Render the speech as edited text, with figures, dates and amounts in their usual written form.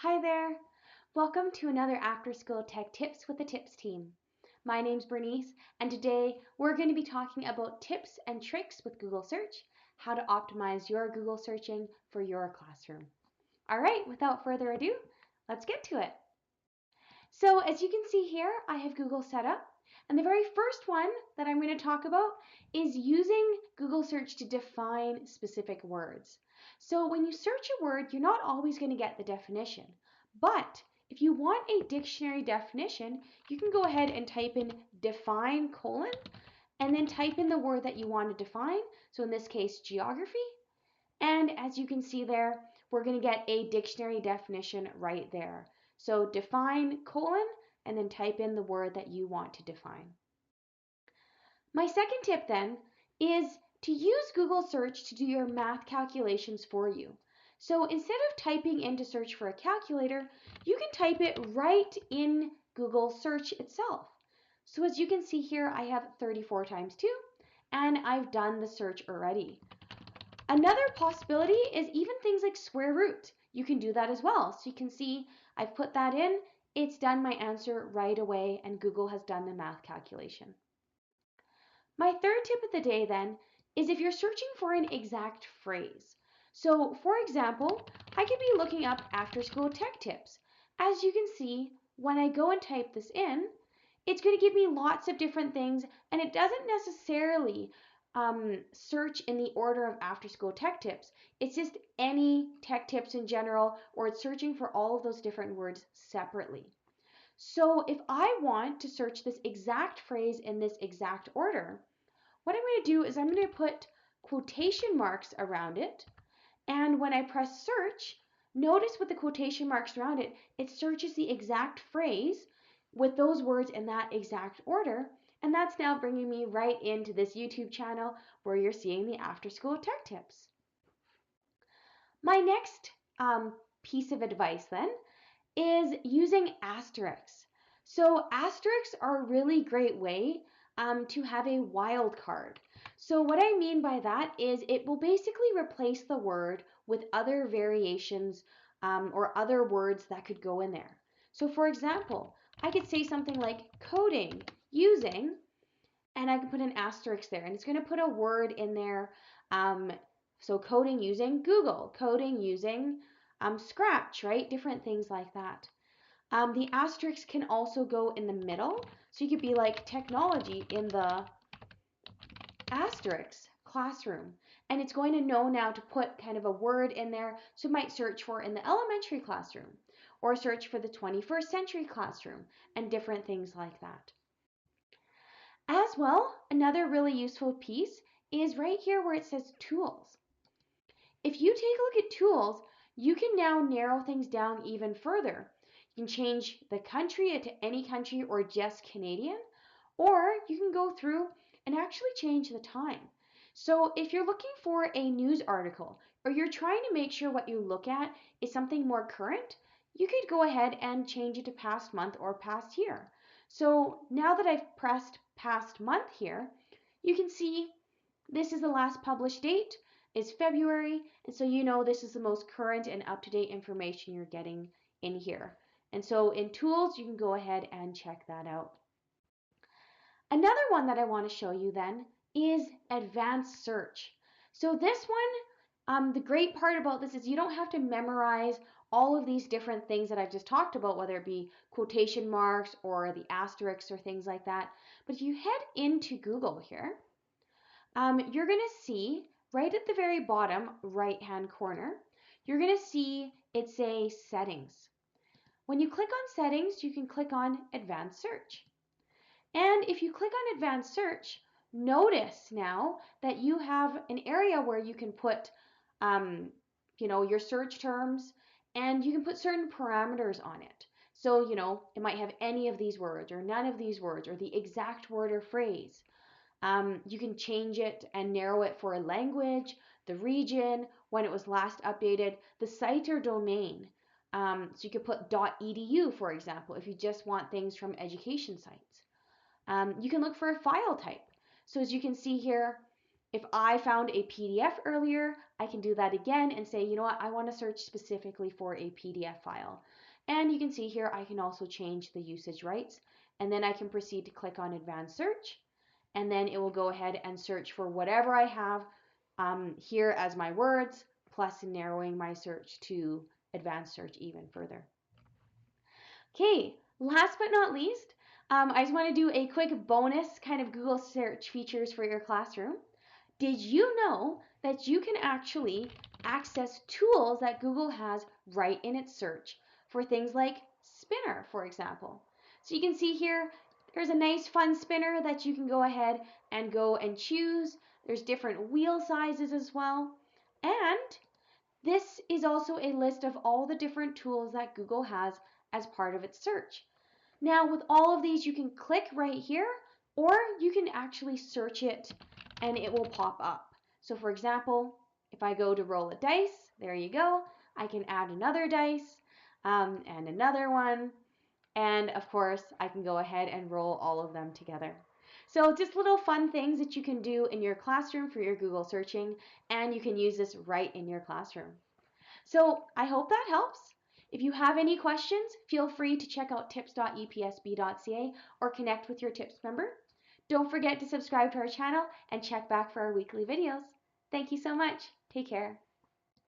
Hi there! Welcome to another After School Tech Tips with the Tips team. My name's Bernice, and today we're going to be talking about tips and tricks with Google Search, how to optimize your Google searching for your classroom. All right, without further ado, let's get to it. So as you can see here, I have Google set up, and the very first one that I'm going to talk about is using Google Search to define specific words. So when you search a word, you're not always going to get the definition, but if you want a dictionary definition, you can go ahead and type in define : and then type in the word that you want to define. So in this case, geography. And as you can see there, we're going to get a dictionary definition right there. So define : and then type in the word that you want to define. My second tip then is to use Google Search to do your math calculations for you. So instead of typing in to search for a calculator, you can type it right in Google Search itself. So as you can see here, I have 34 times 2, and I've done the search already. Another possibility is even things like square root. You can do that as well. So you can see I've put that in, it's done my answer right away, and Google has done the math calculation. My third tip of the day then is if you're searching for an exact phrase. So for example, I could be looking up after school tech tips. As you can see, when I go and type this in, it's going to give me lots of different things, and it doesn't necessarily search in the order of after school tech tips. It's just any tech tips in general, or it's searching for all of those different words separately. So if I want to search this exact phrase in this exact order, what I'm going to do is I'm going to put quotation marks around it, and when I press search, notice with the quotation marks around it, it searches the exact phrase with those words in that exact order, and that's now bringing me right into this YouTube channel where you're seeing the after school tech tips. My next piece of advice then is using asterisks. So asterisks are a really great way to have a wildcard. So what I mean by that is it will basically replace the word with other variations or other words that could go in there. So for example, I could say something like coding using, and I can put an asterisk there, and it's going to put a word in there. So coding using Google, coding using Scratch, right? Different things like that. The asterisk can also go in the middle, so you could be like technology in the asterisk classroom, and it's going to know now to put kind of a word in there, so it might search for in the elementary classroom or search for the 21st century classroom and different things like that. As well, another really useful piece is right here where it says tools. If you take a look at tools, you can now narrow things down even further. You can change the country to any country or just Canadian, or you can go through and actually change the time. So if you're looking for a news article or you're trying to make sure what you look at is something more current, you could go ahead and change it to past month or past year. So now that I've pressed past month here, you can see this is the last published date is February, and so you know this is the most current and up-to-date information you're getting in here. And so in tools, you can go ahead and check that out. Another one that I want to show you then is advanced search. So this one, the great part about this is you don't have to memorize all of these different things that I've just talked about, whether it be quotation marks or the asterisks or things like that. But if you head into Google here, you're going to see right at the very bottom right-hand corner, you're going to see it say settings. When you click on settings, you can click on advanced search. And if you click on advanced search, notice now that you have an area where you can put your search terms, and you can put certain parameters on it. So, it might have any of these words or none of these words or the exact word or phrase. You can change it and narrow it for a language, the region, when it was last updated, the site or domain. So you could put .edu, for example, if you just want things from education sites. You can look for a file type. So as you can see here, If I found a PDF earlier, I can do that again and say, you know what, I want to search specifically for a PDF file. And you can see here, I can also change the usage rights. And then I can proceed to click on advanced search. And then it will go ahead and search for whatever I have here as my words, plus narrowing my search to advanced search even further. Okay, last but not least, I just want to do a quick bonus kind of Google search features for your classroom. Did you know that you can actually access tools that Google has right in its search for things like spinner, for example? So you can see here, there's a nice fun spinner that you can go ahead and go and choose. There's different wheel sizes as well. And this is also a list of all the different tools that Google has as part of its search. Now, with all of these, you can click right here, or you can actually search it and it will pop up. So for example, if I go to roll a dice, there you go. I can add another dice and another one. And of course, I can go ahead and roll all of them together. So just little fun things that you can do in your classroom for your Google searching, and you can use this right in your classroom. So I hope that helps. If you have any questions, feel free to check out tips.epsb.ca or connect with your TIPS member. Don't forget to subscribe to our channel and check back for our weekly videos. Thank you so much. Take care.